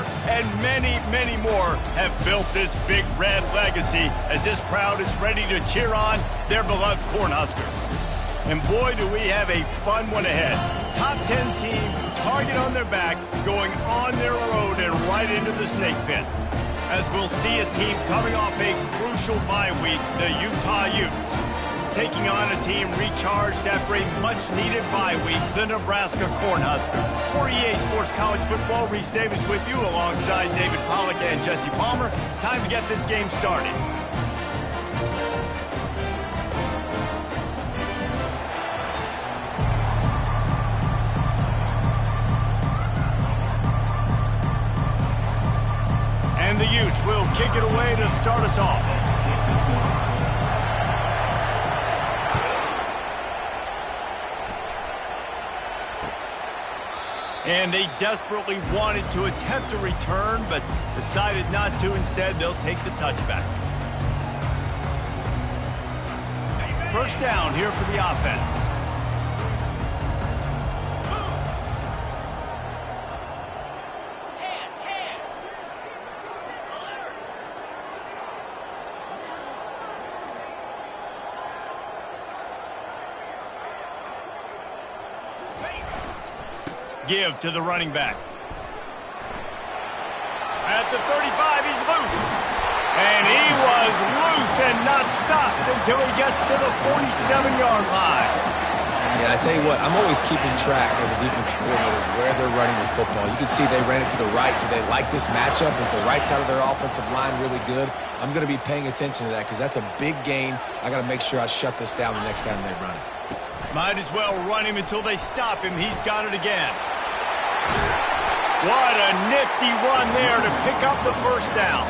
Husker, and many, many more have built this Big Red legacy as this crowd is ready to cheer on their beloved Cornhuskers. And boy, do we have a fun one ahead. Top 10 team, target on their back, going on their road and right into the snake pit. As we'll see a team coming off a crucial bye week, the Utah Utes, taking on a team recharged after a much-needed bye week, the Nebraska Cornhuskers. For EA Sports College Football, Reese Davis with you alongside David Pollack and Jesse Palmer. Time to get this game started. And the Utes will kick it away to start us off. And they desperately wanted to attempt a return, but decided not to. Instead, they'll take the touchback. First down here for the offense. Give to the running back. At the 35, he's loose. And he was loose and not stopped until he gets to the 47-yard line. Yeah, I tell you what, I'm always keeping track as a defensive coordinator where they're running the football. You can see they ran it to the right. Do they like this matchup? Is the right side of their offensive line really good? I'm going to be paying attention to that because that's a big gain. I got to make sure I shut this down the next time they run it. Might as well run him until they stop him. He's got it again. What a nifty run there to pick up the first down.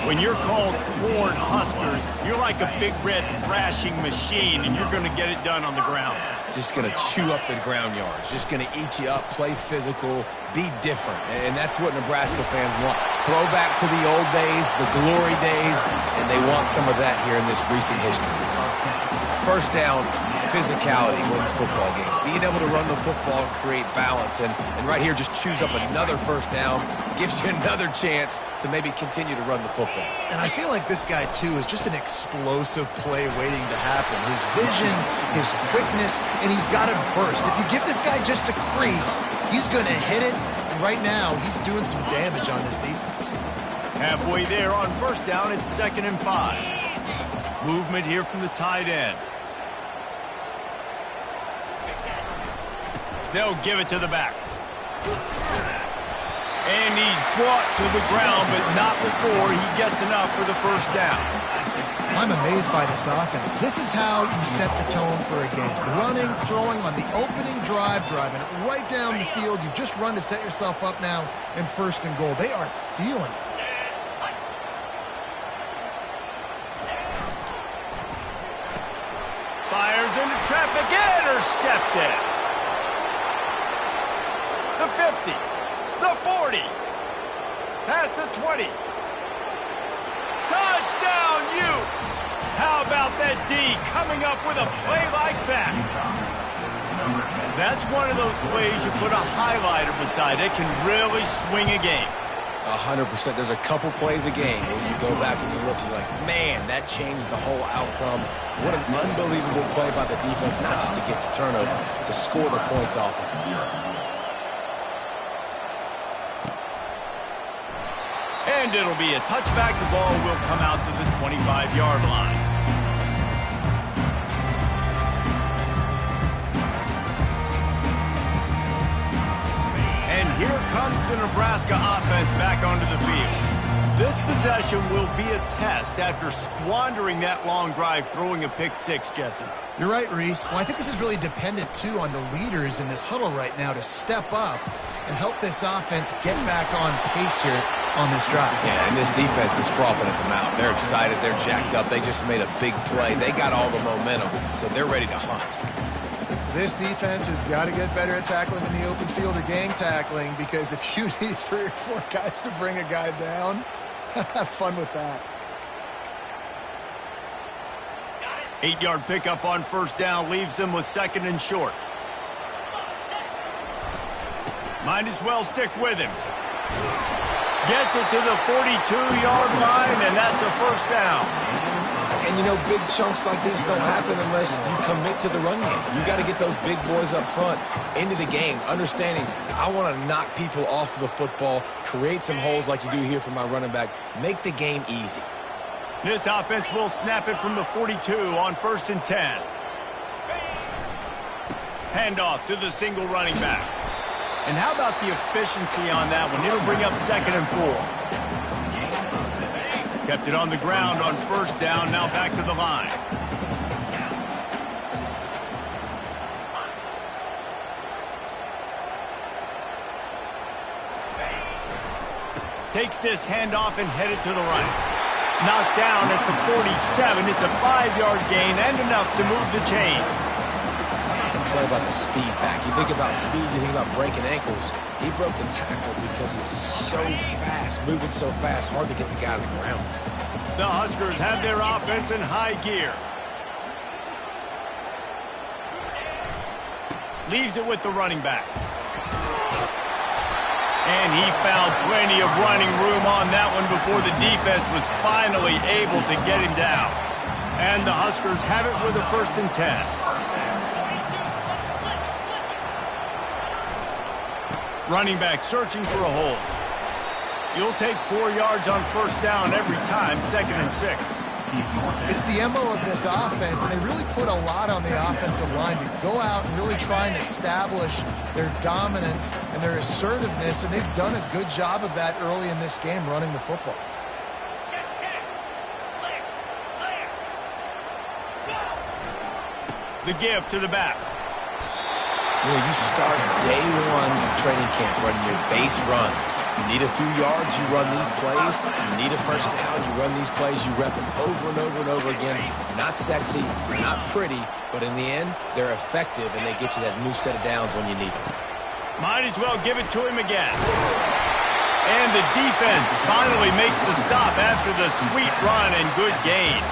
When you're called Cornhuskers, you're like a big red thrashing machine, and you're going to get it done on the ground. Just going to chew up the ground yards. Just going to eat you up, play physical, be different. And that's what Nebraska fans want. Throw back to the old days, the glory days, and they want some of that here in this recent history. First down, physicality wins football games. Being able to run the football and create balance. And right here, just chews up another first down, gives you another chance to maybe continue to run the football. And I feel like this guy, too, is just an explosive play waiting to happen. His vision, his quickness, and he's got to burst. If you give this guy just a crease, he's going to hit it. And right now, he's doing some damage on this defense. Halfway there on first down, it's 2nd and 5. Movement here from the tight end. They'll give it to the back. And he's brought to the ground, but not before he gets enough for the first down. I'm amazed by this offense. This is how you set the tone for a game. Running, throwing on the opening drive, driving it right down the field. You've just run to set yourself up now in 1st and goal. They are feeling it. Fires into traffic, intercepted. The 50, the 40, past the 20. Touchdown, Utes! How about that D coming up with a play like that? That's one of those plays you put a highlighter beside. It can really swing a game. 100%. There's a couple plays a game where you go back and you look, you're like, man, that changed the whole outcome. What an unbelievable play by the defense, not just to get the turnover, to score the points off of it. And it'll be a touchback. The ball will come out to the 25-yard line. And here comes the Nebraska offense back onto the field. This possession will be a test after squandering that long drive, throwing a pick six, Jesse. You're right, Reese. Well, I think this is really dependent, too, on the leaders in this huddle right now to step up and help this offense get back on pace here on this drive. Yeah, and this defense is frothing at the mouth. They're excited. They're jacked up. They just made a big play. They got all the momentum, so they're ready to hunt. This defense has got to get better at tackling in the open field or gang tackling, because if you need 3 or 4 guys to bring a guy down, have fun with that. 8-yard pickup on first down leaves them with 2nd and short. Might as well stick with him. Gets it to the 42-yard line, and that's a first down. And, you know, big chunks like this don't happen unless you commit to the run game. You got to get those big boys up front into the game, understanding I want to knock people off the football, create some holes like you do here for my running back, make the game easy. This offense will snap it from the 42 on 1st and 10. Handoff to the single running back. And how about the efficiency on that one? It'll bring up 2nd and 4. Kept it on the ground on 1st down, now back to the line. Takes this handoff and headed to the right. Knocked down at the 47. It's a 5-yard gain and enough to move the chains. Play about the speed back. You think about speed, you think about breaking ankles. He broke the tackle because he's so fast, moving so fast, hard to get the guy on the ground. The Huskers have their offense in high gear. Leaves it with the running back. And he found plenty of running room on that one before the defense was finally able to get him down. And the Huskers have it with a 1st and 10. Running back searching for a hole. You'll take 4 yards on 1st down every time, 2nd and 6. It's the MO of this offense, and they really put a lot on the offensive line to go out and really try and establish their dominance and their assertiveness, and they've done a good job of that early in this game, running the football. The give to the back. You know, you start day one of training camp running your base runs. You need a few yards, you run these plays. You need a 1st down, you run these plays. You rep them over and over and over again. Not sexy, not pretty, but in the end, they're effective, and they get you that new set of downs when you need them. Might as well give it to him again. And the defense finally makes the stop after the sweet run and good gain.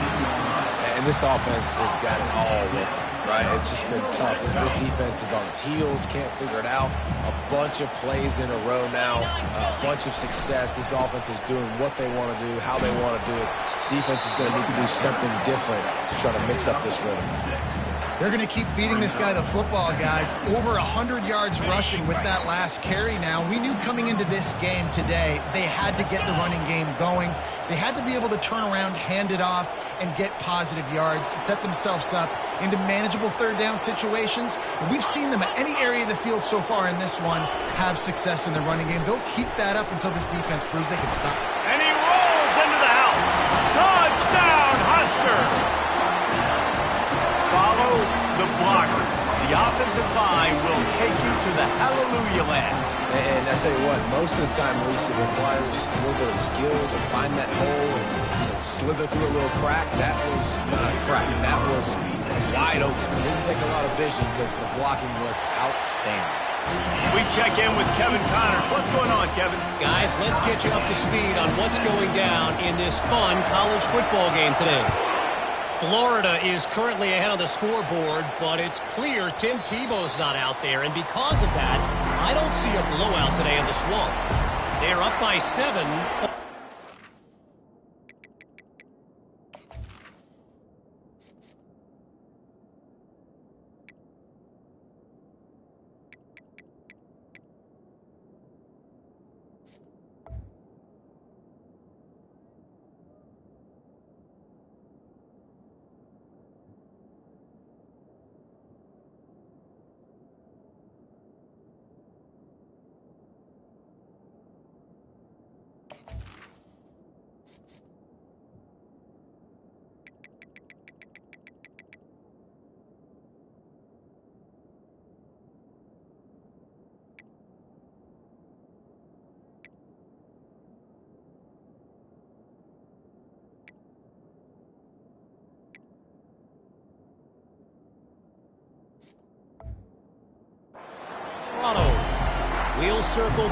And this offense has got it all working. Right, it's just been tough. This defense is on its heels, can't figure it out. A bunch of plays in a row now, a bunch of success. This offense is doing what they want to do, how they want to do it. Defense is going to need to do something different to try to mix up this rhythm. They're going to keep feeding this guy the football, guys. Over 100 yards rushing with that last carry now. We knew coming into this game today, they had to get the running game going. They had to be able to turn around, hand it off, and get positive yards and set themselves up into manageable 3rd down situations. And we've seen them at any area of the field so far in this one have success in the running game. They'll keep that up until this defense proves they can stop. And he rolls into the house. Touchdown, Huskers! Follow the blockers. The offensive line will take you to the hallelujah land. And I tell you what, most of the time, Lisa, it requires a little bit of skill to find that hole and slither through a little crack. That was not a crack. That was wide open. It didn't take a lot of vision because the blocking was outstanding. We check in with Kevin Connors. What's going on, Kevin? Guys, let's get you up to speed on what's going down in this fun college football game today. Florida is currently ahead on the scoreboard, but it's clear Tim Tebow's not out there, and because of that, I don't see a blowout today in the Swamp. They're up by 7. Wheel circle.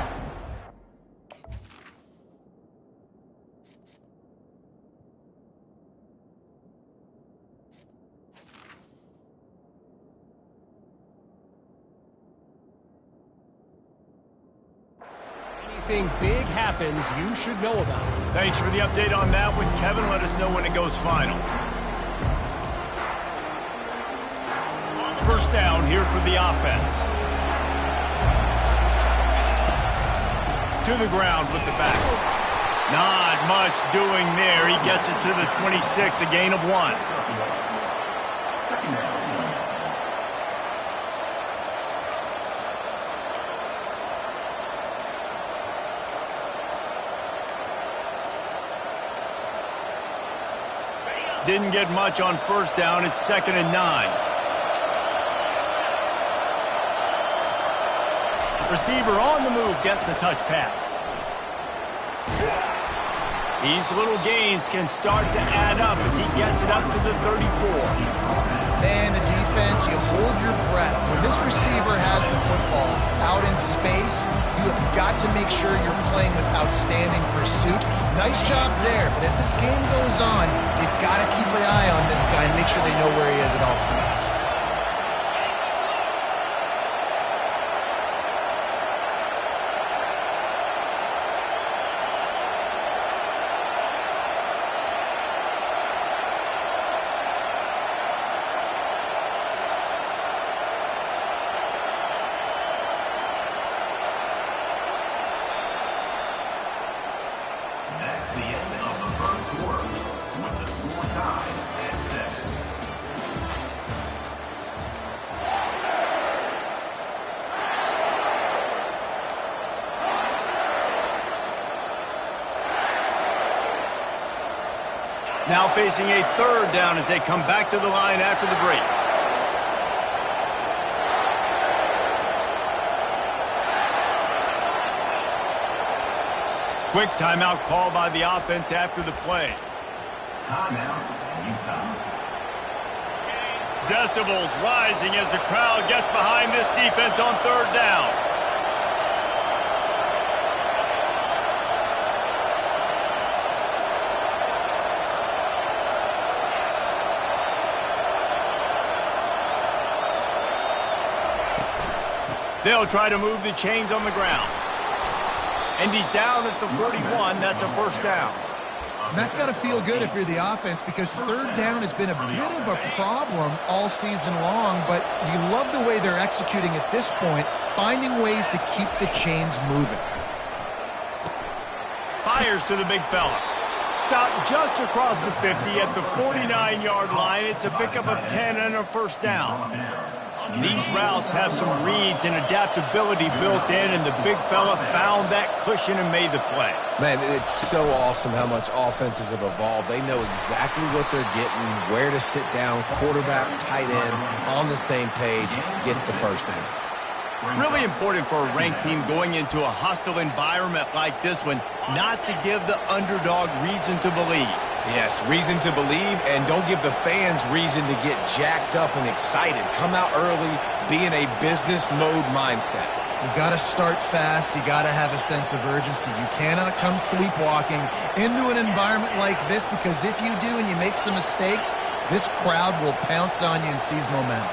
anything big happens, you should know about it. Thanks for the update on that one, Kevin. Let us know when it goes final. First down here for the offense. To the ground with the back. Not much doing there. He gets it to the 26, a gain of 1. Didn't get much on first down. It's 2nd and 9. Receiver on the move gets the touch pass. These little gains can start to add up as he gets it up to the 34. Man, the defense, you hold your breath. When this receiver has the football out in space, you have got to make sure you're playing with outstanding pursuit. Nice job there, but as this game goes on, they've got to keep an eye on this guy and make sure they know where he is at all times. Now facing a 3rd down as they come back to the line after the break. Quick timeout call by the offense after the play. Timeout, Utah. Decibels rising as the crowd gets behind this defense on 3rd down. They'll try to move the chains on the ground. And he's down at the 41. That's a 1st down. And that's got to feel good if you're the offense, because 3rd down has been a bit of a problem all season long, but you love the way they're executing at this point, finding ways to keep the chains moving. Fires to the big fella. Stopped just across the 50 at the 49-yard line. It's a pickup of 10 and a 1st down. These routes have some reads and adaptability built in, and the big fella found that cushion and made the play. Man, it's so awesome how much offenses have evolved. They know exactly what they're getting, where to sit down, quarterback, tight end, on the same page, gets the 1st down. Really important for a ranked team going into a hostile environment like this one, not to give the underdog reason to believe. Yes, reason to believe, and don't give the fans reason to get jacked up and excited. Come out early, be in a business mode mindset. You got to start fast. You got to have a sense of urgency. You cannot come sleepwalking into an environment like this, because if you do and you make some mistakes, this crowd will pounce on you and seize momentum.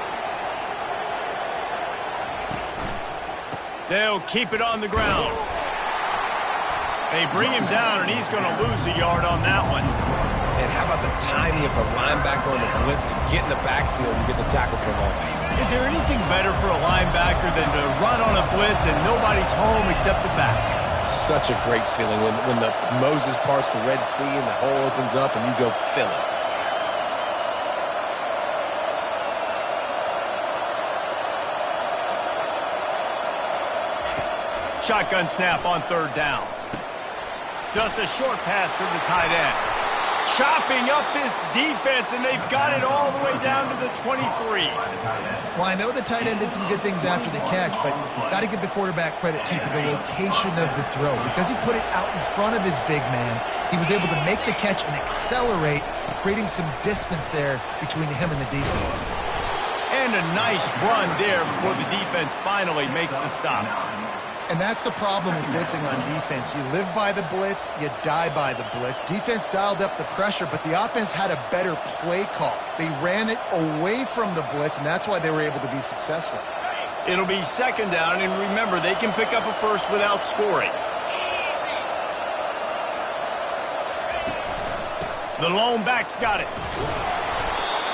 They'll keep it on the ground. They bring him down, and he's going to lose a yard on that one. And how about the timing of the linebacker on the blitz to get in the backfield and get the tackle for loss? Is there anything better for a linebacker than to run on a blitz and nobody's home except the back? Such a great feeling when the Moses parts the Red Sea and the hole opens up and you go fill it. Shotgun snap on 3rd down. Just a short pass to the tight end. Chopping up this defense, and they've got it all the way down to the 23. Well, I know the tight end did some good things after the catch, but got to give the quarterback credit, too, for the location of the throw. Because he put it out in front of his big man, he was able to make the catch and accelerate, creating some distance there between him and the defense. And a nice run there before the defense finally makes the stop. And that's the problem with blitzing on defense. You live by the blitz, you die by the blitz. Defense dialed up the pressure, but the offense had a better play call. They ran it away from the blitz, and that's why they were able to be successful. It'll be 2nd down, and remember, they can pick up a 1st without scoring. The lone back's got it.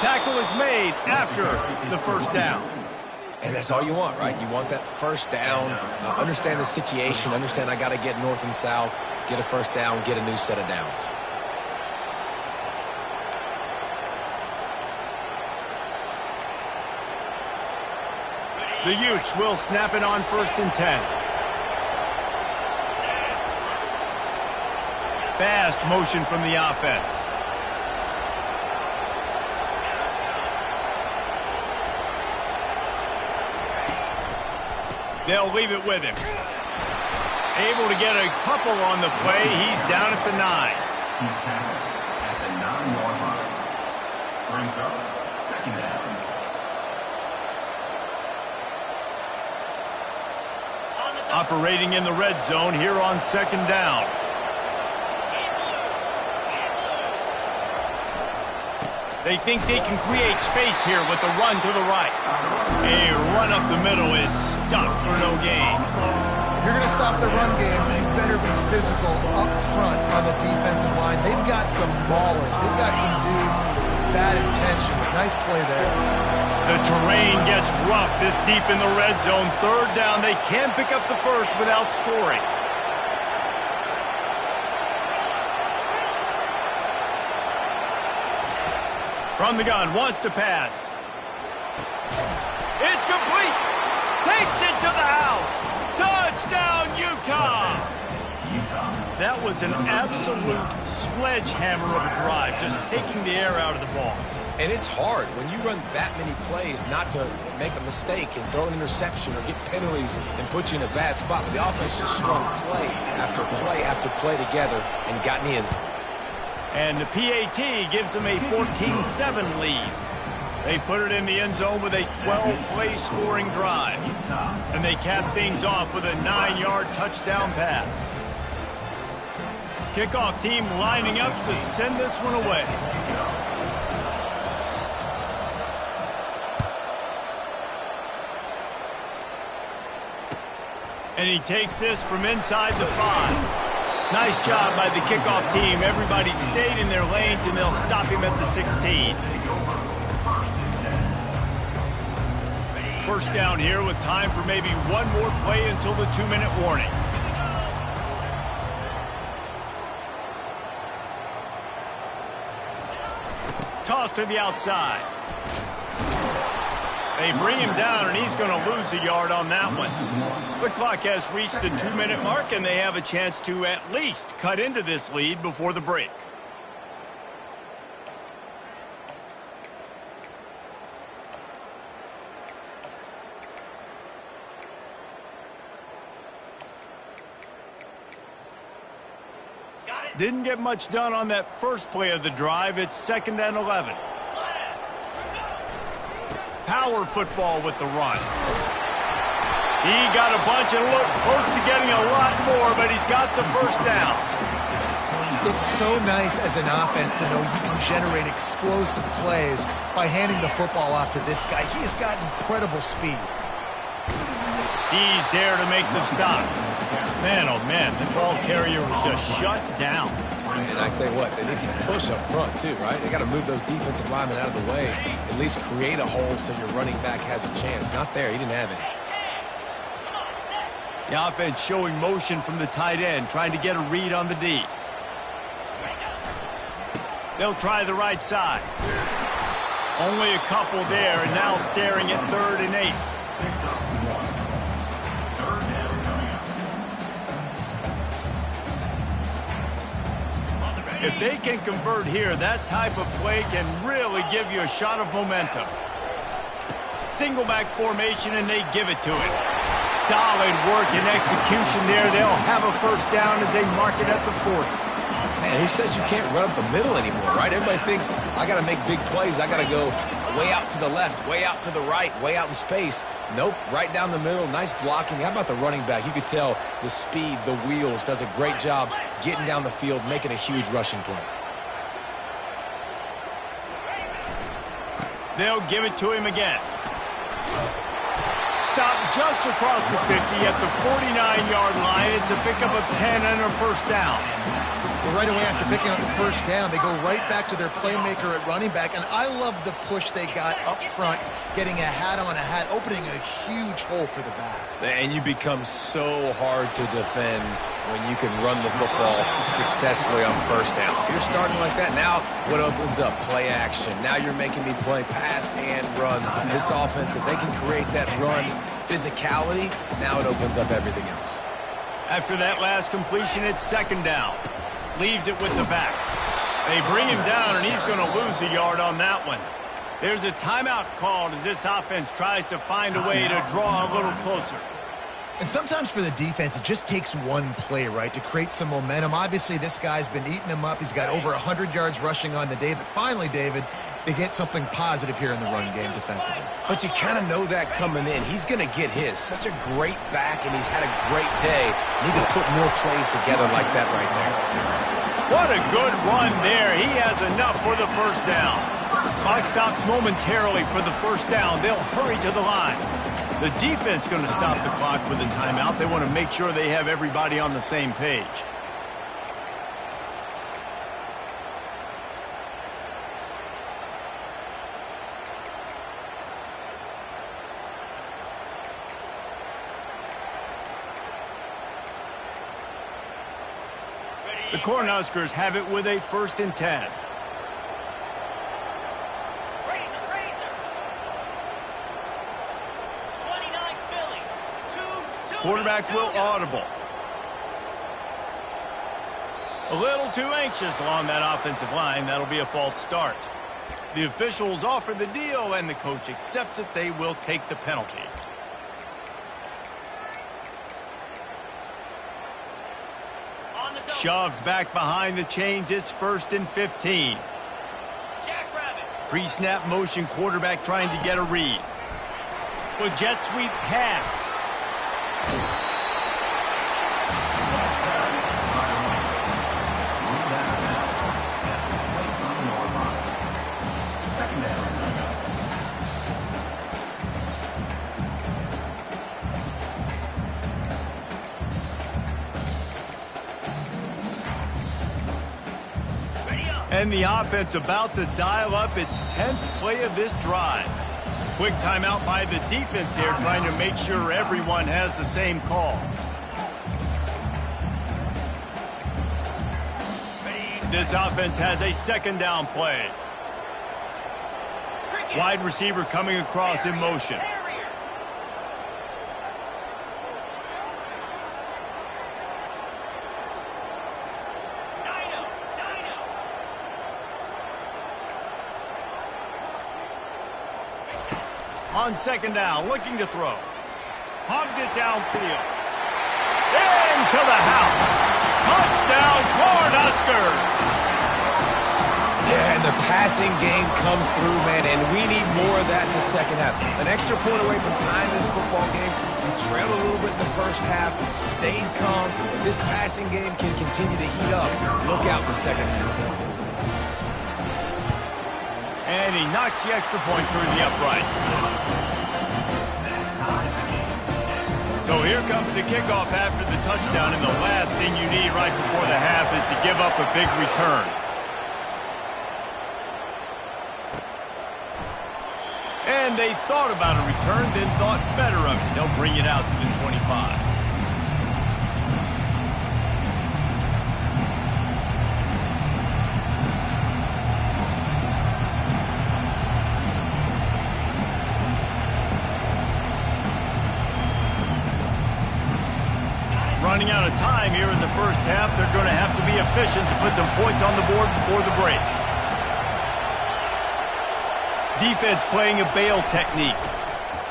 Tackle is made after the first down. And that's all you want, right? You want that first down, understand the situation, understand I got to get north and south, get a first down, get a new set of downs. The Utes will snap it on 1st and 10. Fast motion from the offense. They'll leave it with him. Able to get a couple on the play. He's down at the 9. He's tackled at the 9-yard line. Brings up 2nd down. Operating in the red zone here on 2nd down. They think they can create space here with a run to the right. A run up the middle is stopped for no gain. If you're going to stop the run game, you better be physical up front on the defensive line. They've got some maulers. They've got some dudes with bad intentions. Nice play there. The terrain gets rough this deep in the red zone. 3rd down. They can't pick up the first without scoring. From the gun, wants to pass. It's complete. Takes it to the house. Touchdown, Utah. That was an absolute sledgehammer of a drive, just taking the air out of the ball. And it's hard when you run that many plays not to make a mistake and throw an interception or get penalties and put you in a bad spot. But the offense just strung play after play after play together and got in the end zone. And the PAT gives them a 14-7 lead. They put it in the end zone with a 12-play scoring drive. And they cap things off with a 9-yard touchdown pass. Kickoff team lining up to send this one away. And he takes this from inside the 5. Nice job by the kickoff team. Everybody stayed in their lanes, and they'll stop him at the 16. First down here with time for maybe one more play until the 2-minute warning. Toss to the outside. They bring him down, and he's going to lose a yard on that one. The clock has reached the 2-minute mark, and they have a chance to at least cut into this lead before the break. Didn't get much done on that first play of the drive. It's 2nd and 11. Power football with the run. He got a bunch and looked close to getting a lot more, but he's got the first down. It's so nice as an offense to know you can generate explosive plays by handing the football off to this guy. He has got incredible speed. He's there to make the stop. Man, oh man, the ball carrier was just shut down. And I tell you what, they need some push up front too, right? They got to move those defensive linemen out of the way. At least create a hole so your running back has a chance. Not there. He didn't have it. The offense showing motion from the tight end, trying to get a read on the D. They'll try the right side. Only a couple there, and now staring at 3rd and 8. If they can convert here, that type of play can really give you a shot of momentum. Single back formation, and they give it to him. Solid work and execution there. They'll have a first down as they mark it at the 40. Man, who says you can't run up the middle anymore, right? Everybody thinks I got to make big plays. I got to go way out to the left, way out to the right, way out in space. Nope, right down the middle. Nice blocking. How about the running back? You could tell the speed, the wheels, does a great job getting down the field, making a huge rushing play. They'll give it to him again. stop just across the 50 at the 49-yard line. It's a pickup of 10 and a first down. Well, right away after picking up the first down, they go right back to their playmaker at running back. And I love the push they got up front, getting a hat on a hat, opening a huge hole for the back. And you become so hard to defend when you can run the football successfully on first down. You're starting like that. Now what opens up? Play action. Now you're making me play pass and run. This offense, if they can create that run physicality, now it opens up everything else. After that last completion, it's second down. Leaves it with the back. They bring him down, and he's going to lose a yard on that one. There's a timeout called as this offense tries to find a way to draw a little closer. And sometimes for the defense, it just takes one play, right, to create some momentum. Obviously, this guy's been eating him up. He's got over 100 yards rushing on the day. But finally, David, they get something positive here in the run game defensively. But you kind of know that coming in. He's going to get his. Such a great back, and he's had a great day. Need to put more plays together like that right there. What a good run there. He has enough for the first down. Clock stops momentarily for the first down. They'll hurry to the line. The defense going to stop the clock with a timeout. They want to make sure they have everybody on the same page. The Cornhuskers have it with a 1st and 10. Quarterback will audible. A little too anxious along that offensive line. That'll be a false start. The officials offer the deal, and the coach accepts it. They will take the penalty. Shoves back behind the chains. It's 1st and 15. Pre-snap motion, quarterback trying to get a read. With jet sweep pass. And the offense about to dial up its 10th play of this drive. Quick timeout by the defense here, trying to make sure everyone has the same call. This offense has a 2nd down play. Wide receiver coming across in motion. On 2nd down, looking to throw. Hogs it downfield. Into the house. Touchdown, Cornhuskers! Yeah, and the passing game comes through, man, and we need more of that in the second half. An extra point away from tying this football game. We trailed a little bit in the first half, stayed calm. This passing game can continue to heat up. Look out in the second half. And he knocks the extra point through the uprights. So here comes the kickoff after the touchdown, and the last thing you need right before the half is to give up a big return. And they thought about a return, then thought better of it. They'll bring it out to the 25. Running out of time here in the first half. They're going to have to be efficient to put some points on the board before the break. Defense playing a bail technique.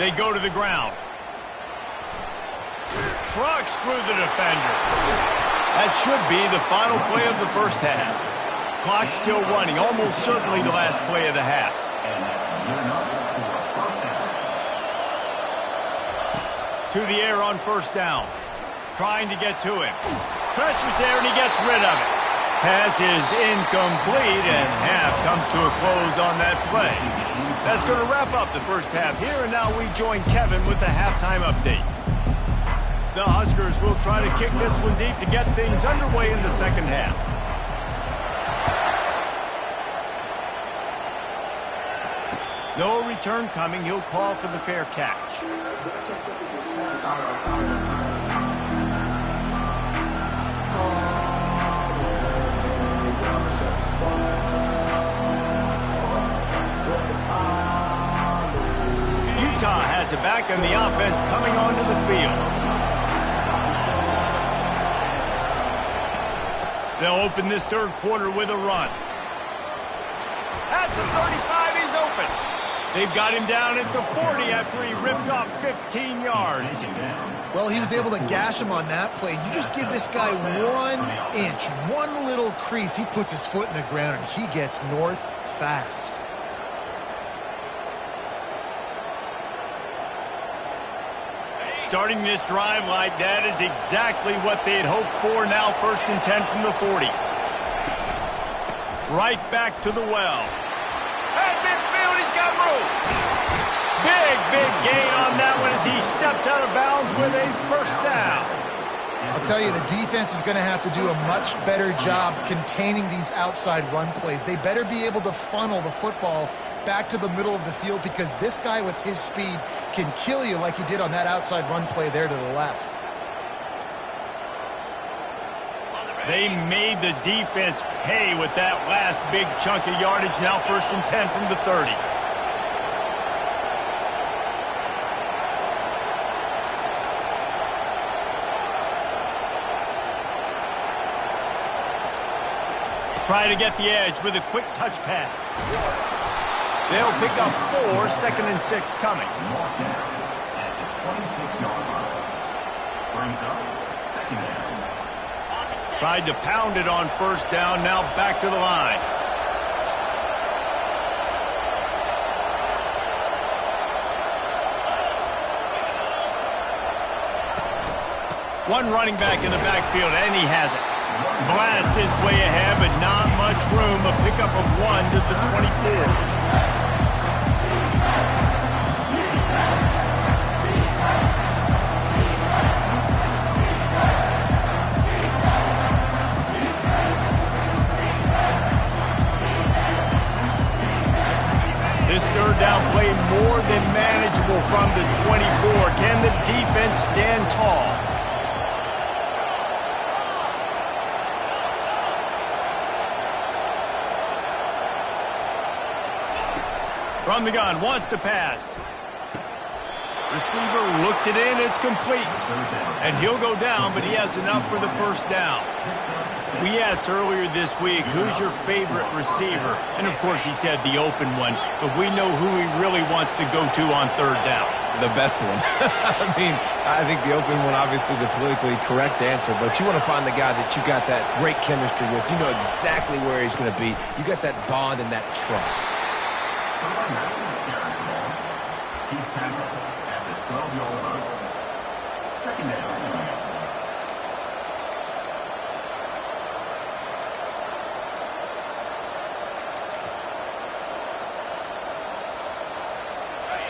They go to the ground. Trucks through the defender. That should be the final play of the first half. Clock still running, almost certainly the last play of the half. To the air on 1st down. Trying to get to him. Pressure's there, and he gets rid of it. pass is incomplete, and half comes to a close on that play. That's going to wrap up the first half here, and now we join Kevin with the halftime update. The Huskers will try to kick this one deep to get things underway in the second half. No return coming. He'll call for the fair catch. Utah has it back, and the offense coming onto the field. They'll open this third quarter with a run. At the 35, he's open. They've got him down at the 40 after he ripped off 15 yards. Well, he was able to gash him on that play. You just give this guy 1 inch, one little crease. He puts his foot in the ground, and he gets north fast. Starting this drive like that is exactly what they had hoped for. Now 1st and 10 from the 40. Right back to the well. At midfield, he's got room. Big gain on that one as he steps out of bounds with a first down. I'll tell you, the defense is going to have to do a much better job containing these outside run plays. They better be able to funnel the football back to the middle of the field, because this guy with his speed can kill you like he did on that outside run play there to the left. They made the defense pay with that last big chunk of yardage. Now 1st and 10 from the 30. Try to get the edge with a quick touch pass. They'll pick up 4, 2nd and 6 coming. Tried to pound it on first down, now back to the line. One running back in the backfield, and he has it. Blast his way ahead, but not much room. A pickup of 1 to the 24. This third down play more than manageable from the 24. Can the defense stand tall? From the gun, wants to pass. Receiver looks it in, it's complete. And he'll go down, but he has enough for the first down. We asked earlier this week, who's your favorite receiver? And of course he said the open one, but we know who he really wants to go to on third down. The best one. I think the open one, obviously the politically correct answer, but you want to find the guy that you got that great chemistry with. You know exactly where he's going to be. You got that bond and that trust. He's tackled at the 12-yard line. 2nd down.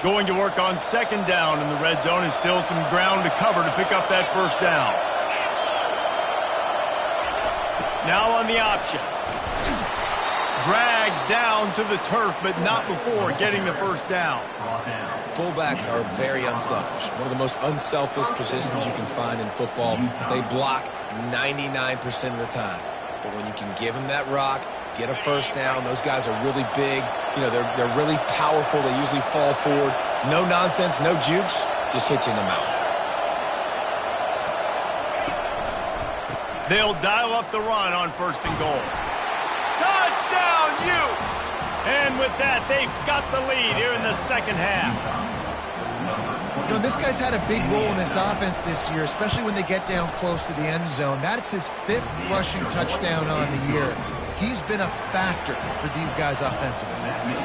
Going to work on 2nd down in the red zone, and still some ground to cover to pick up that first down. Now on the option. Dragged down to the turf, but not before getting the first down. Fullbacks are very unselfish. One of the most unselfish positions you can find in football. They block 99% of the time. But when you can give them that rock, get a first down, those guys are really big. You know, they're really powerful. They usually fall forward. No nonsense, no jukes, just hit you in the mouth. They'll dial up the run on 1st and goal. Touchdown, Utes! And with that, they've got the lead here in the second half. You know, this guy's had a big role in this offense this year, especially when they get down close to the end zone. That's his 5th rushing touchdown on the year. He's been a factor for these guys offensively.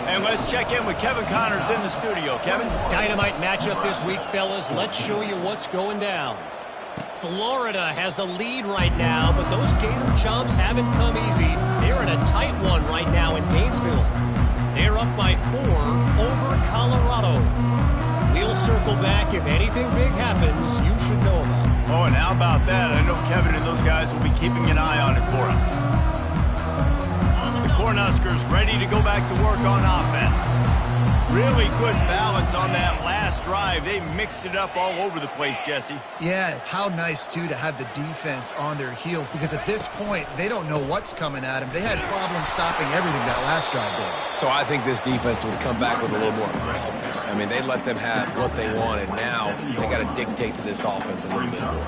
And let's check in with Kevin Connors in the studio. Kevin? Dynamite matchup this week, fellas. Let's show you what's going down. Florida has the lead right now, but those Gator Chomps haven't come easy. They're in a tight one right now in Gainesville. They're up by 4 over Colorado. We'll circle back. If anything big happens, you should know about it. Oh, and how about that? I know Kevin and those guys will be keeping an eye on it for us. The Cornhuskers ready to go back to work on offense. Really good balance on that last drive. They mixed it up all over the place, Jesse. Yeah, how nice, too, to have the defense on their heels, because at this point, they don't know what's coming at them. They had problems stopping everything that last drive did. So I think this defense would come back with a little more aggressiveness. I mean, they let them have what they wanted. Now they got to dictate to this offense a little bit more.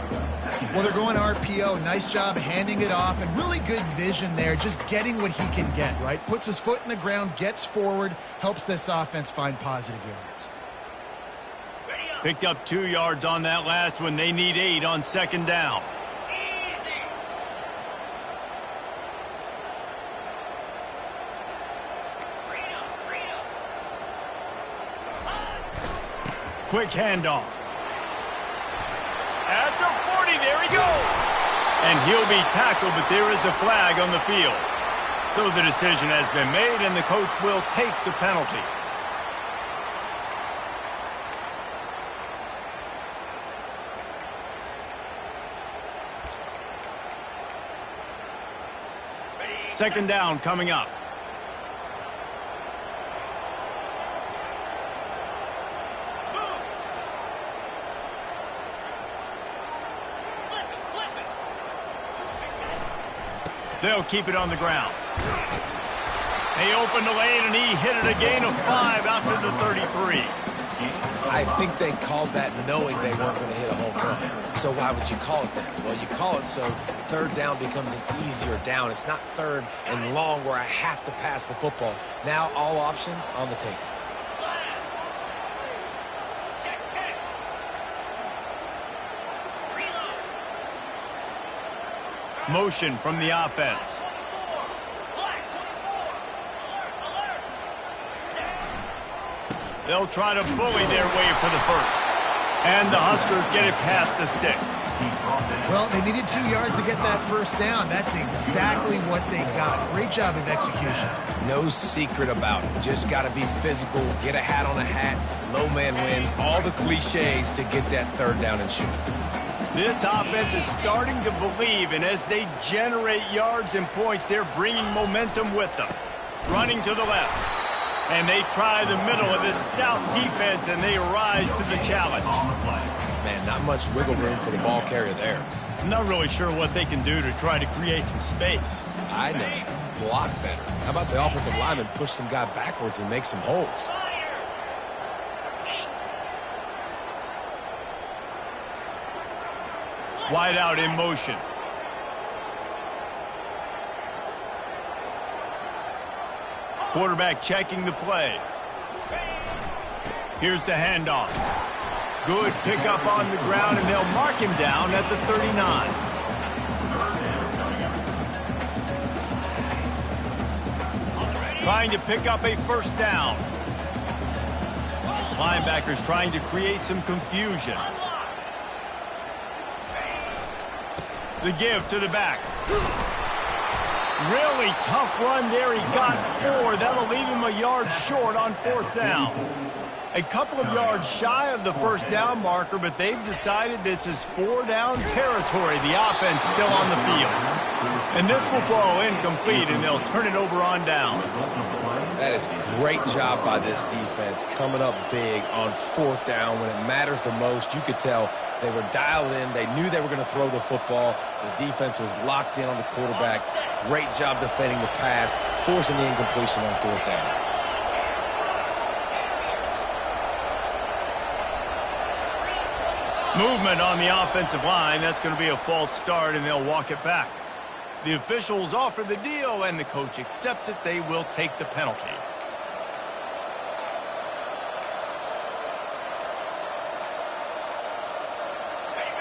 Well, they're going RPO. Nice job handing it off, and really good vision there, just getting what he can get, right? Puts his foot in the ground, gets forward, helps this offense find positive yards. Picked up 2 yards on that last one. They need 8 on second down. Quick handoff. At the 40, there he goes. And he'll be tackled, but there is a flag on the field. So the decision has been made, and the coach will take the penalty. Second down coming up. They'll keep it on the ground. They opened the lane, and he hit it a gain of 5 out to the 33. I think they called that knowing they weren't going to hit a home run. So why would you call it that? Well, you call it so third down becomes an easier down. It's not third and long where I have to pass the football. Now all options on the table. Motion from the offense. They'll try to bully their way for the first. And the Huskers get it past the sticks. Well, they needed 2 yards to get that first down. That's exactly what they got. Great job of execution. No secret about it. Just got to be physical, get a hat on a hat, low man wins, all the cliches to get that third down and shoot. This offense is starting to believe, and as they generate yards and points, they're bringing momentum with them. Running to the left. And they try the middle of this stout defense, and they rise to the challenge. Man, not much wiggle room for the ball carrier there. I'm not really sure what they can do to try to create some space. I know. Block better. How about the offensive lineman push some guy backwards and make some holes? Wide out in motion. Quarterback checking the play. Here's the handoff. Good pickup on the ground, and they'll mark him down at the 39. Trying to pick up a first down. Linebackers trying to create some confusion. The give to the back. Really tough run there. He got 4. That'll leave him a yard short on fourth down. A couple of yards shy of the first down marker, but they've decided this is 4-down territory. The offense still on the field. And this will fall incomplete, and they'll turn it over on downs. That is great job by this defense, coming up big on fourth down when it matters the most. You could tell they were dialed in. They knew they were going to throw the football. The defense was locked in on the quarterback. Great job defending the pass, forcing the incompletion on fourth down. Movement on the offensive line. That's going to be a false start, and they'll walk it back. The officials offer the deal, and the coach accepts it. They will take the penalty.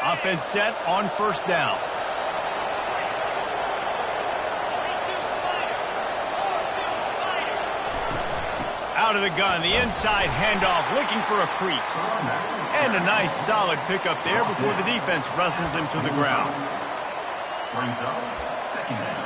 Offense set on first down. Out Out of the gun, the inside handoff, looking for a crease. And a nice solid pickup there before the defense wrestles him to the ground. Brings up second down.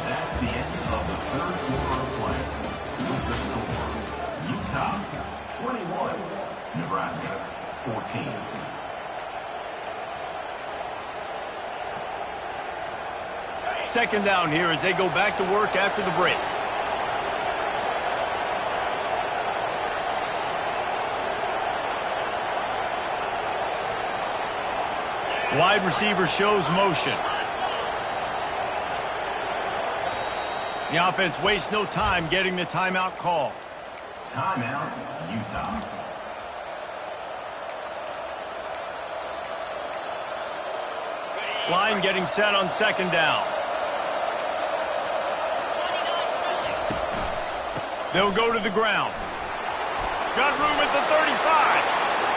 That's the end of the third quarter of play. With the score, Utah 21, Nebraska 14. Second down here as they go back to work after the break. Wide receiver shows motion. The offense wastes no time getting the timeout call. Timeout, Utah. Line getting set on second down. They'll go to the ground. Got room at the 35.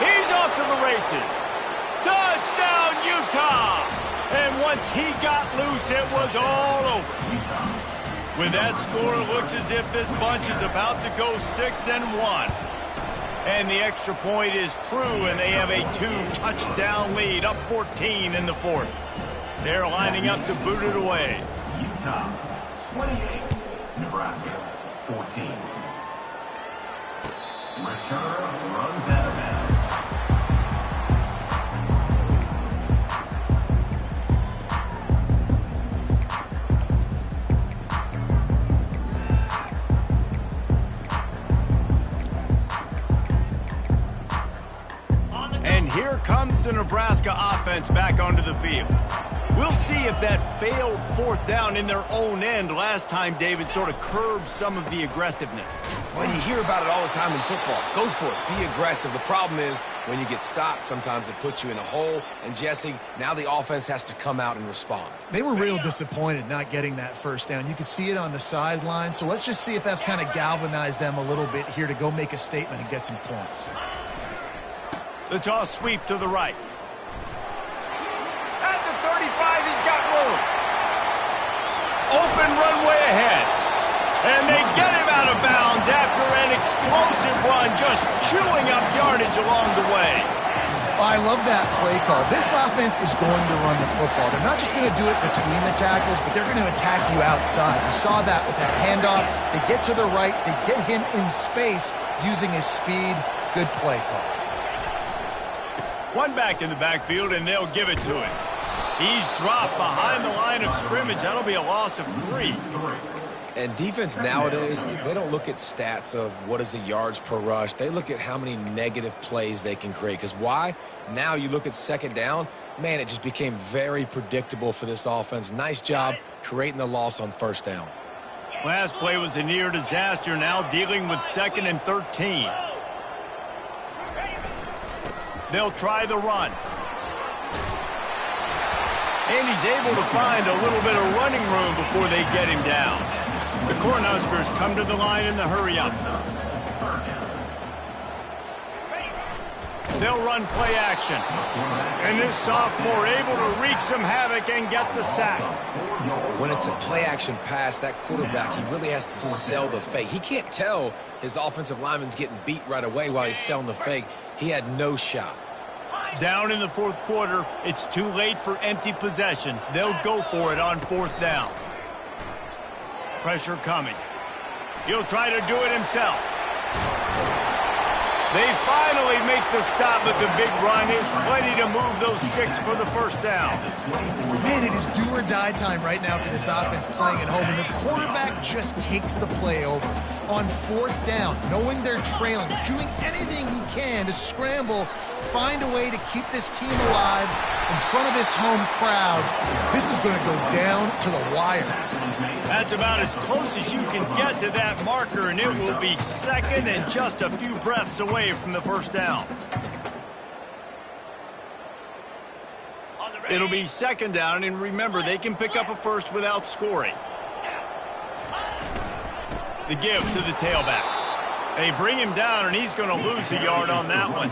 He's off to the races. Touchdown, Utah! And once he got loose, it was all over. With that score, it looks as if this bunch is about to go 6-1. And the extra point is true, and they have a 2-touchdown lead, up 14 in the fourth. They're lining up to boot it away. Utah 28, Nebraska 14. Returner runs out of bounds. And here comes the Nebraska offense back onto the field. We'll see if that failed fourth down in their own end last time, David, sort of curbed some of the aggressiveness. Well, you hear about it all the time in football. Go for it. Be aggressive. The problem is when you get stopped, sometimes it puts you in a hole. And, Jesse, now the offense has to come out and respond. They were real disappointed not getting that first down. You could see it on the sideline. So let's just see if that's kind of galvanized them a little bit here to go make a statement and get some points. The toss sweep to the right. At the 35, he's got room. Open runway ahead. And they get him out of bounds after an explosive run, just chewing up yardage along the way. I love that play call. This offense is going to run the football. They're not just going to do it between the tackles, but they're going to attack you outside. You saw that with that handoff. They get to the right. They get him in space using his speed. Good play call. One back in the backfield, and they'll give it to him. He's dropped behind the line of scrimmage. That'll be a loss of 3. And defense nowadays, they don't look at stats of what is the yards per rush. They look at how many negative plays they can create. Because why? Now you look at second down, man, it just became very predictable for this offense. Nice job creating the loss on first down. Last play was a near disaster, now dealing with 2nd and 13. They'll try the run. And he's able to find a little bit of running room before they get him down. The Cornhuskers come to the line in the hurry-up. They'll run play action. And this sophomore able to wreak some havoc and get the sack. When it's a play-action pass, that quarterback, he really has to sell the fake. He can't tell his offensive lineman's getting beat right away while he's selling the fake. He had no shot. Down in the fourth quarter, it's too late for empty possessions. They'll go for it on fourth down. Pressure coming. He'll try to do it himself. They finally make the stop, but the big run is plenty to move those sticks for the first down. Man, it is do or die time right now for this offense playing at home, and the quarterback just takes the play over. On fourth down, knowing they're trailing, doing anything he can to scramble, find a way to keep this team alive in front of this home crowd. This is going to go down to the wire. That's about as close as you can get to that marker, and it will be second and just a few breaths away from the first down. It'll be second down, and remember, they can pick up a first without scoring. The give to the tailback. They bring him down, and he's going to lose a yard on that one.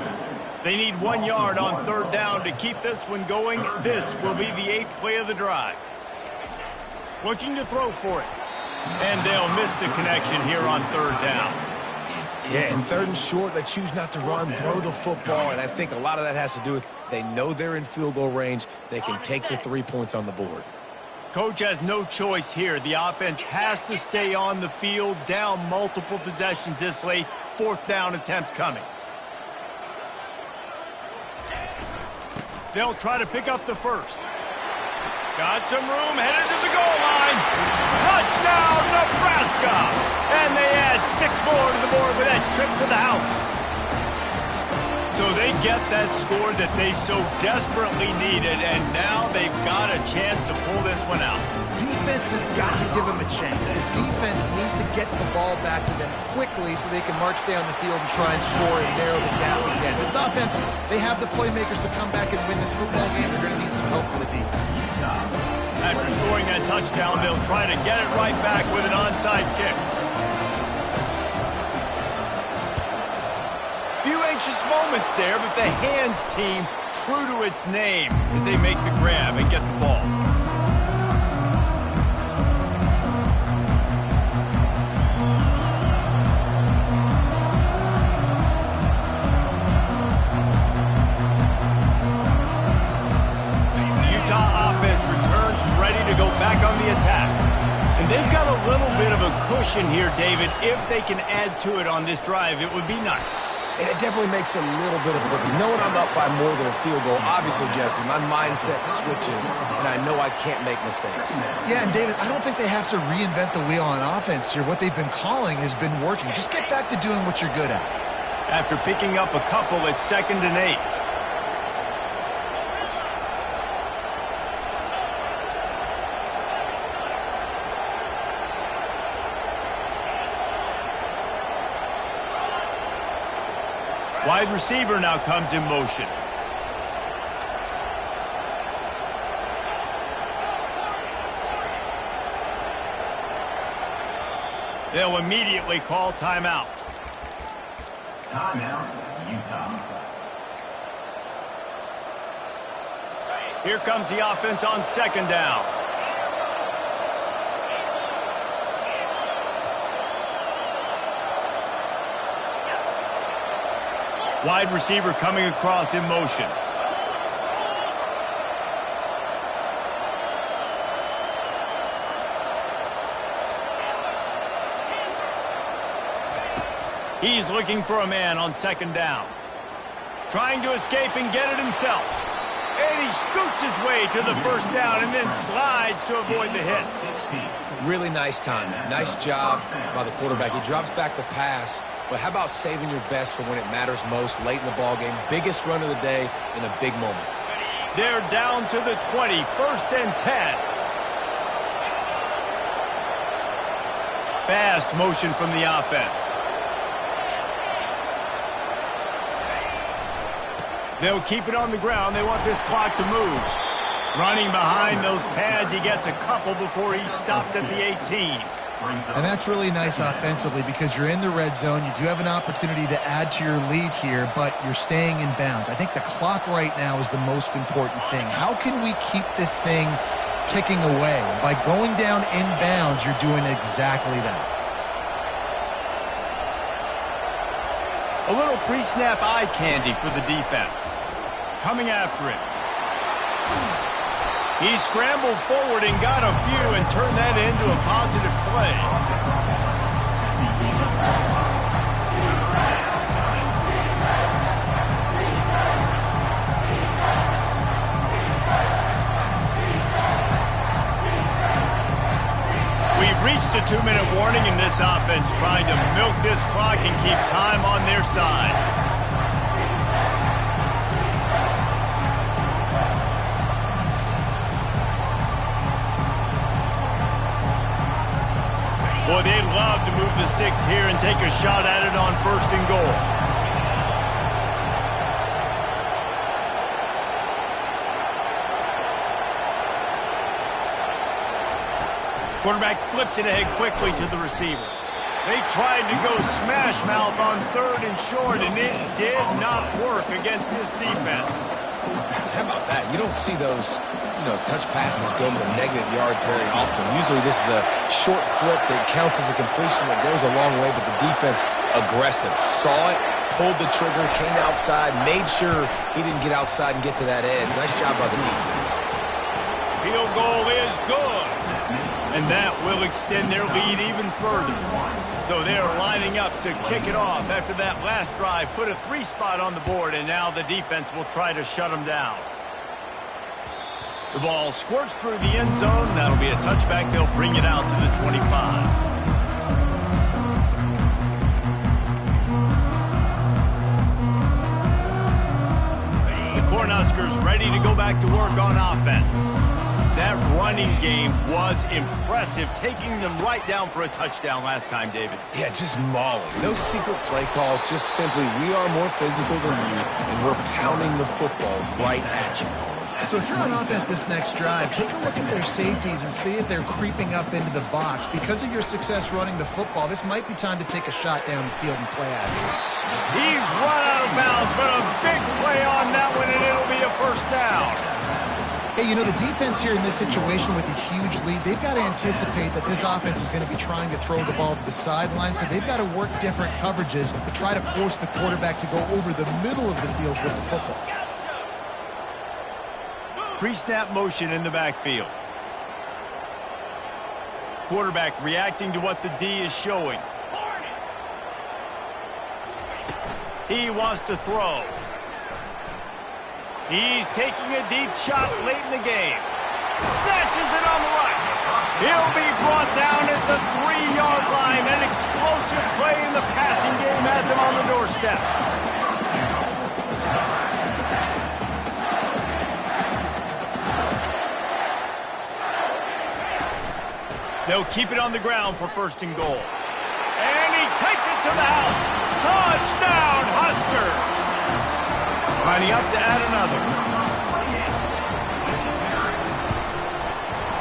They need 1 yard on third down to keep this one going. This will be the 8th play of the drive. Looking to throw for it. And they'll miss the connection here on third down. Yeah, and third and short, they choose not to run, throw the football, and I think a lot of that has to do with they know they're in field goal range. They can take the 3 points on the board. Coach has no choice here. The offense has to stay on the field, down multiple possessions this late. 4th down attempt coming. They'll try to pick up the first. Got some room, headed to the goal line. Touchdown, Nebraska! And they add 6 more to the board with that trip to the house. So they get that score that they so desperately needed, and now they've got a chance to pull this one out. Defense has got to give them a chance. The defense needs to get the ball back to them quickly so they can march down the field and try and score and narrow the gap again. This offense, they have the playmakers to come back and win this football game. They're going to need some help from the defense. After scoring that touchdown, they'll try to get it right back with an onside kick. Few anxious moments there, but the hands team true to its name as they make the grab and get the ball. The Utah offense returns ready to go back on the attack. And they've got a little bit of a cushion here, David. If they can add to it on this drive, it would be nice. And it definitely makes a little bit of a difference. Knowing I'm up by more than a field goal, obviously, Jesse, my mindset switches, and I know I can't make mistakes. Yeah, and David, I don't think they have to reinvent the wheel on offense here. What they've been calling has been working. Just get back to doing what you're good at. After picking up a couple, it's 2nd and 8. Wide receiver now comes in motion. They'll immediately call timeout. Timeout, Utah. Here comes the offense on 2nd down. Wide receiver coming across in motion. He's looking for a man on 2nd down. Trying to escape and get it himself. And he scoots his way to the 1st down and then slides to avoid the hit. Really nice timing. Nice job by the quarterback. He drops back to pass. But how about saving your best for when it matters most late in the ballgame? Biggest run of the day in a big moment. They're down to the 20, 1st and 10. Fast motion from the offense. They'll keep it on the ground. They want this clock to move. Running behind those pads, he gets a couple before he's stopped at the 18. And that's really nice offensively because you're in the red zone. You do have an opportunity to add to your lead here, but you're staying in bounds. I think the clock right now is the most important thing. How can we keep this thing ticking away? By going down in bounds, you're doing exactly that. A little pre-snap eye candy for the defense. Coming after it. He scrambled forward and got a few and turned that into a positive play. We've reached the 2-minute warning in this offense, trying to milk this clock and keep time on their side. Boy, they'd love to move the sticks here and take a shot at it on 1st and goal. Quarterback flips it ahead quickly to the receiver. They tried to go smash mouth on 3rd and short, and it did not work against this defense. How about that? You don't see those, touch passes go for negative yards very often. Usually this is a short flip that counts as a completion that goes a long way, but the defense aggressive. Saw it, pulled the trigger, came outside, made sure he didn't get outside and get to that edge. Nice job by the defense. Field goal is good. And that will extend their lead even further. So they're lining up to kick it off after that last drive. Put a 3 spot on the board, and now the defense will try to shut them down. The ball squirts through the end zone. That'll be a touchback. They'll bring it out to the 25. The Cornhuskers ready to go back to work on offense. That running game was impressive, taking them right down for a touchdown last time, David. Yeah, just mauling. No secret play calls, just simply we are more physical than you, and we're pounding the football right at you. So if you're on offense this next drive, take a look at their safeties and see if they're creeping up into the box. Because of your success running the football, this might be time to take a shot down the field and play at it. He's run out of bounds, but a big play on that one, and it'll be a first down. Hey, the defense here in this situation with a huge lead, they've got to anticipate that this offense is going to be trying to throw the ball to the sideline, so they've got to work different coverages to try to force the quarterback to go over the middle of the field with the football. Pre-snap motion in the backfield. Quarterback reacting to what the D is showing. He wants to throw. He's taking a deep shot late in the game. Snatches it on the right. He'll be brought down at the 3-yard line. An explosive play in the passing game has him on the doorstep. They'll keep it on the ground for 1st and goal. And he takes it to the house. Touchdown, Husker! Lining up to add another.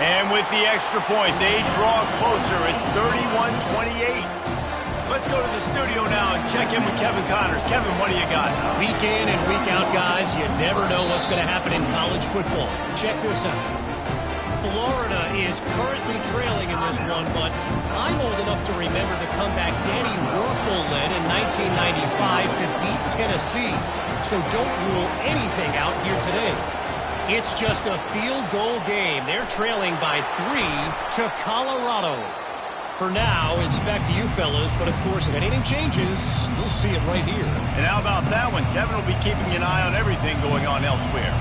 And with the extra point, they draw closer. It's 31-28. Let's go to the studio now and check in with Kevin Connors. Kevin, what do you got? Week in and week out, guys, you never know what's going to happen in college football. Check this out. Florida is currently trailing in this one, but I'm old enough to remember the comeback Danny Werfel led in 1995 to beat Tennessee. So don't rule anything out here today. It's just a field goal game. They're trailing by 3 to Colorado. For now, it's back to you fellas, but of course, if anything changes, you'll see it right here. And how about that one? Kevin will be keeping an eye on everything going on elsewhere.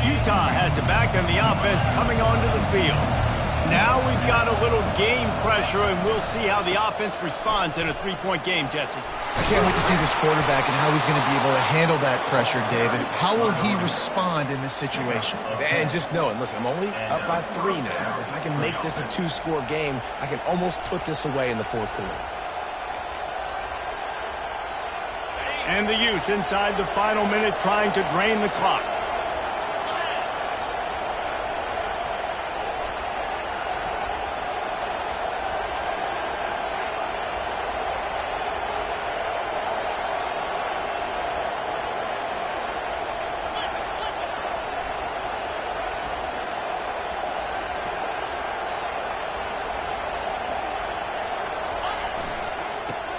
Utah has it back and the offense coming onto the field. Now we've got a little game pressure, and we'll see how the offense responds in a 3-point game, Jesse. I can't wait to see this quarterback and how he's going to be able to handle that pressure, David. How will he respond in this situation? And just knowing, listen, I'm only up by 3 now. If I can make this a 2-score game, I can almost put this away in the 4th quarter. And the Utes inside the final minute trying to drain the clock.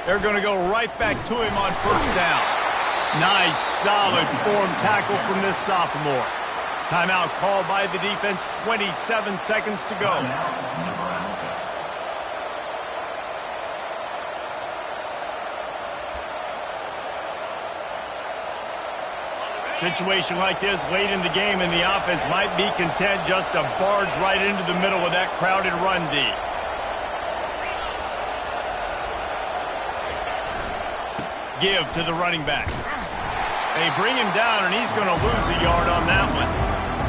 They're going to go right back to him on 1st down. Nice, solid form tackle from this sophomore. Timeout called by the defense, 27 seconds to go. Situation like this late in the game, and the offense might be content just to barge right into the middle of that crowded run D. Give to the running back. They bring him down, and he's going to lose a yard on that one.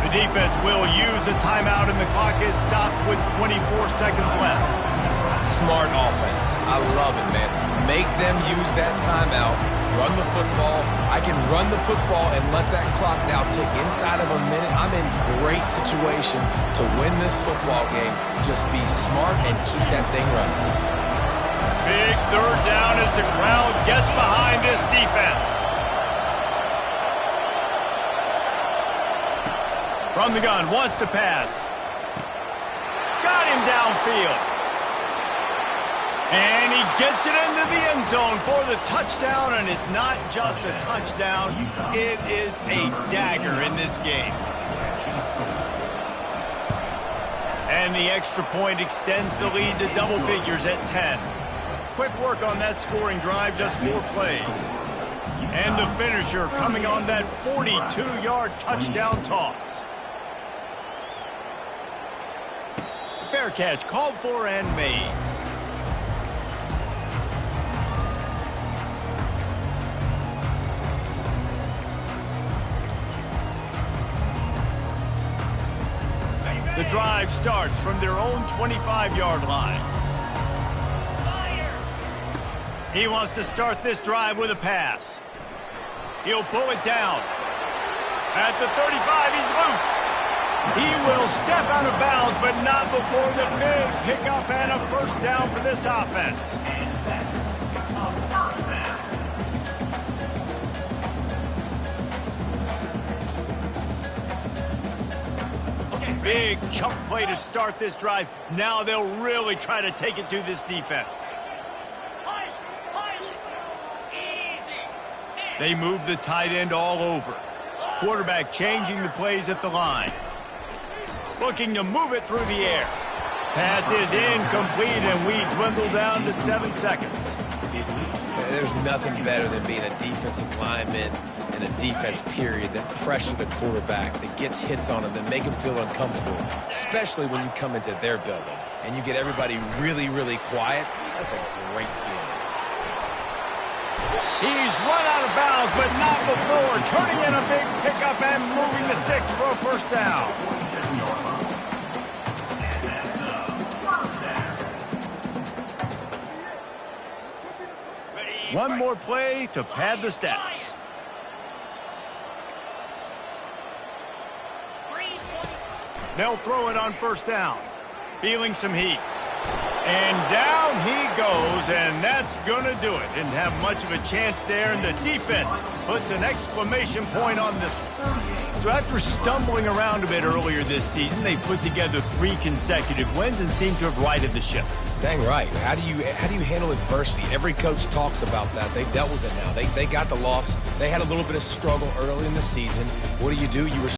The defense will use a timeout, and the clock is stopped with 24 seconds left. Smart offense. I love it, man. Make them use that timeout. run the football. I can run the football and let that clock now tick inside of a minute. I'm in great situation to win this football game. Just be smart and keep that thing running. Big third down as the crowd gets behind this defense. From the gun, wants to pass. Got him downfield. And he gets it into the end zone for the touchdown, and it's not just a touchdown, it is a dagger in this game. And the extra point extends the lead to double figures at 10. Quick work on that scoring drive, just 4 plays. And the finisher coming on that 42-yard touchdown toss. Fair catch, called for and made. The drive starts from their own 25-yard line. He wants to start this drive with a pass. He'll pull it down. At the 35, he's loose. He will step out of bounds, but not before the big pickup and a first down for this offense. Big chunk play to start this drive. Now they'll really try to take it to this defense. They move the tight end all over. Quarterback changing the plays at the line. Looking to move it through the air. Pass is incomplete, and we dwindle down to 7 seconds. There's nothing better than being a defensive lineman and a defense period that pressure the quarterback, that gets hits on him, that make him feel uncomfortable, especially when you come into their building and you get everybody really, really quiet. That's a great feeling. He's run out of bounds, but not before turning in a big pickup and moving the sticks for a first down. One more play to pad the stats. They'll throw it on first down. Feeling some heat. And down he goes, and that's going to do it. Didn't have much of a chance there, and the defense puts an exclamation point on this one. So after stumbling around a bit earlier this season, they put together 3 consecutive wins and seem to have righted the ship. Dang right. How do you handle adversity? Every coach talks about that. They've dealt with it now. They got the loss. They had a little bit of struggle early in the season. What do? You